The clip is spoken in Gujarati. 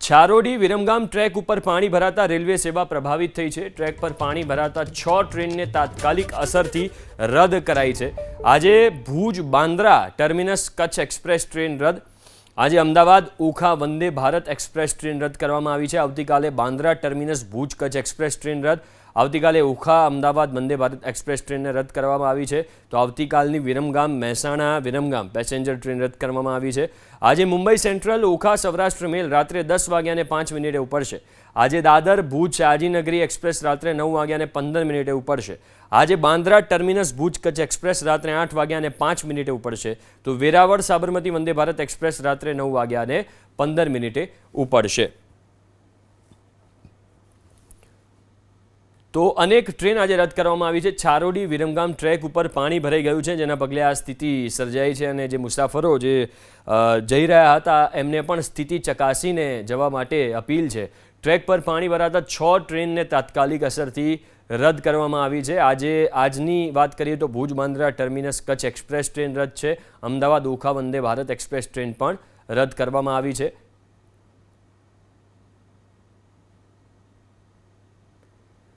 છારોડી વિરમગામ ટ્રેક ઉપર પાણી ભરાતા રેલવે સેવા પ્રભાવિત થઈ છે। ટ્રેક પર પાણી ભરાતા 6 ટ્રેનને તાત્કાલિક અસરથી રદ કરાઈ છે। આજે Bhuj Bandra terminus Kutch express train રદ। આજે અમદાવાદ ઓખા વંદે ભારત એક્સપ્રેસ ટ્રેન રદ કરવામાં આવી છે। આવતીકાલે Bandra terminus Bhuj Kutch express train રદ। આવતીકાલે ઓખા અમદાવાદ વંદે ભારત એક્સપ્રેસ ટ્રેનને રદ કરવામાં આવી છે। તો આવતીકાલની વિરમગામ મહેસાણા વિરમગામ પેસેન્જર ટ્રેન રદ કરવામાં આવી છે। આજે મુંબઈ સેન્ટ્રલ ઓખા સૌરાષ્ટ્ર મેલ રાત્રે 10:05 ઉપડશે। આજે દાદર ભુજ શાહજીનગરી એક્સપ્રેસ રાત્રે 9:15 ઉપડશે। આજે બાંદ્રા ટર્મિનસ ભુજ કચ્છ એક્સપ્રેસ રાત્રે 8:05 ઉપડશે। તો વેરાવળ સાબરમતી વંદે ભારત એક્સપ્રેસ રાત્રે 9:15 ઉપડશે। તો અનેક ટ્રેન આજે રદ કરવામાં આવી છે। છારોડી વિરમગામ ટ્રેક ઉપર પાણી ભરાઈ ગયું છે, જેના પગલે આ સ્થિતિ સર્જાઈ છે અને જે મુસાફરો જે જઈ રહ્યા હતા એમને પણ સ્થિતિ ચકાસીને જવા માટે અપીલ છે। ટ્રેક પર પાણી ભરાતા 6 ટ્રેનને તાત્કાલિક અસરથી રદ કરવામાં આવી છે। આજની વાત કરીએ તો Bhuj Bandra terminus Kutch express train રદ છે। અમદાવાદ ઓખા વંદે ભારત એક્સપ્રેસ ટ્રેન પણ રદ કરવામાં આવી છે।